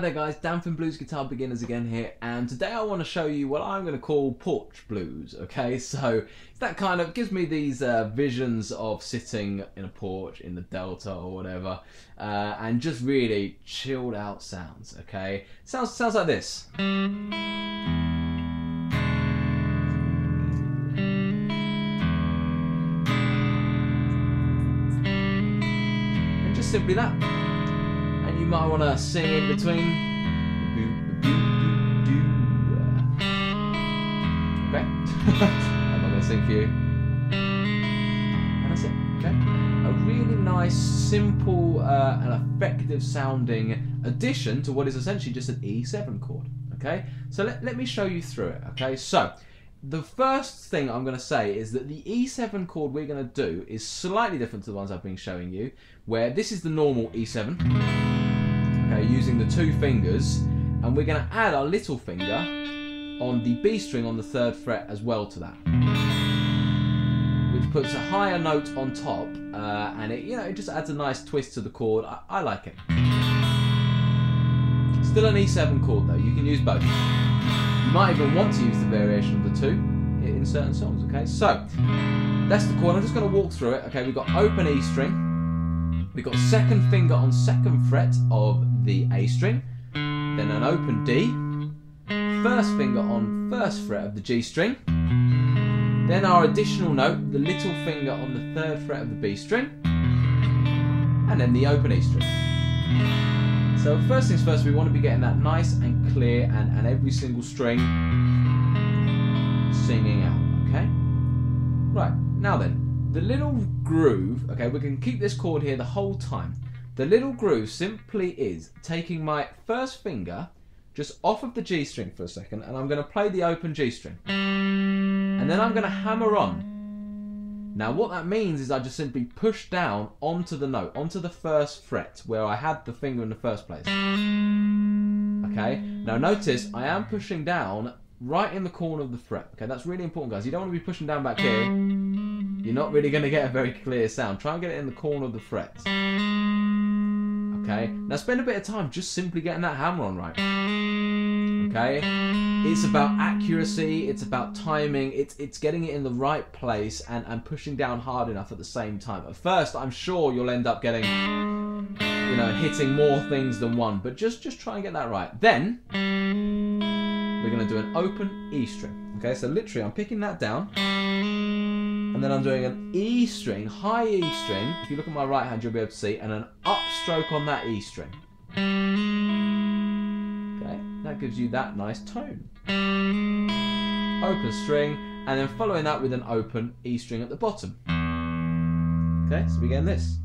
Hi there guys, Dan from Blues Guitar Beginners again here, and today I want to show you what I'm going to call Porch Blues, okay? So it's that kind of, gives me these visions of sitting in a porch in the Delta or whatever, and just really chilled out sounds, okay? Sounds like this. And just simply that. And you might want to sing in between. Okay. I'm not going to sing for you. And that's it. Okay. A really nice, simple, and effective sounding addition to what is essentially just an E7 chord. Okay. So let me show you through it. Okay. So the first thing I'm going to say is that the E7 chord we're going to do is slightly different to the ones I've been showing you, where this is the normal E7. Okay, using the two fingers, and we're going to add our little finger on the B string on the 3rd fret as well to that, which puts a higher note on top, and it just adds a nice twist to the chord. I like it. Still an E7 chord though. You can use both. You might even want to use the variation of the two in certain songs. Okay, so that's the chord. I'm just going to walk through it. Okay, we've got open E string. We've got 2nd finger on 2nd fret of the A string, then an open D, 1st finger on 1st fret of the G string, then our additional note, the little finger on the 3rd fret of the B string, and then the open E string. So first things first, we want to be getting that nice and clear and every single string singing out, okay? Right, now then. The little groove, okay, we can keep this chord here the whole time. The little groove simply is taking my 1st finger just off of the G string for a second, and I'm going to play the open G string. And then I'm going to hammer on. Now what that means is I just simply push down onto the note, onto the 1st fret where I had the finger in the first place. Okay, now notice I am pushing down right in the corner of the fret. Okay, that's really important, guys. You don't want to be pushing down back here. You're not really going to get a very clear sound. Try and get it in the corner of the fret. Okay, now spend a bit of time just simply getting that hammer on right. Okay, it's about accuracy, it's about timing, it's getting it in the right place and pushing down hard enough at the same time. At first, I'm sure you'll end up getting, hitting more things than one, but just try and get that right. Then, we're going to do an open E string. Okay, so literally I'm picking that down, and then I'm doing an E string, high E string, if you look at my right hand you'll be able to see, and an upstroke on that E string. Okay, that gives you that nice tone. Open string, and then following that with an open E string at the bottom. Okay, so we're getting this.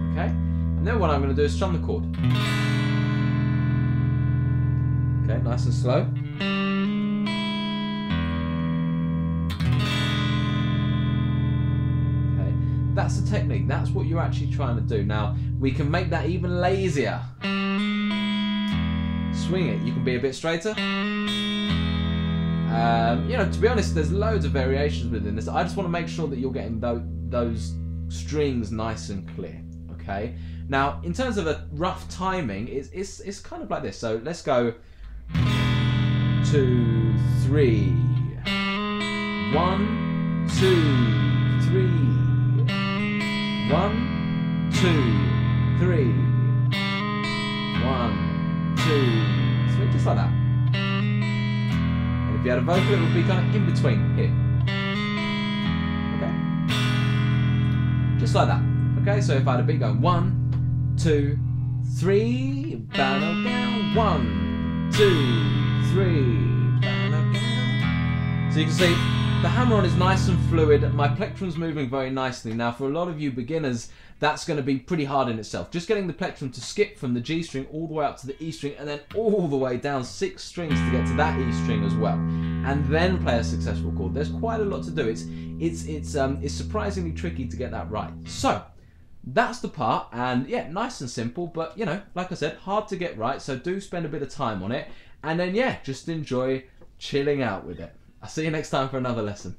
Okay, and then what I'm going to do is strum the chord. Okay, nice and slow. Okay, that's the technique. That's what you're actually trying to do. Now, we can make that even lazier. Swing it. You can be a bit straighter. To be honest, there's loads of variations within this. I just want to make sure that you're getting those strings nice and clear. Okay. Now, in terms of a rough timing, it's kind of like this. So let's go. 2, 3. 1, 2, 3. 1, 2, 3. 1, 2, 3. Just like that. And if you had a vocal, it would be kind of in between here. Okay? Just like that. Okay, so if I had a beat going 1, 2, 3. Down, down. 1, 2, 3. So you can see the hammer-on is nice and fluid. My plectrum's moving very nicely. Now for a lot of you beginners, that's going to be pretty hard in itself. Just getting the plectrum to skip from the G string all the way up to the E string and then all the way down 6 strings to get to that E string as well. And then play a successful chord. There's quite a lot to do. It's surprisingly tricky to get that right. So that's the part, and yeah, nice and simple, but like I said, hard to get right, so do spend a bit of time on it, and then yeah, just enjoy chilling out with it. I'll see you next time for another lesson.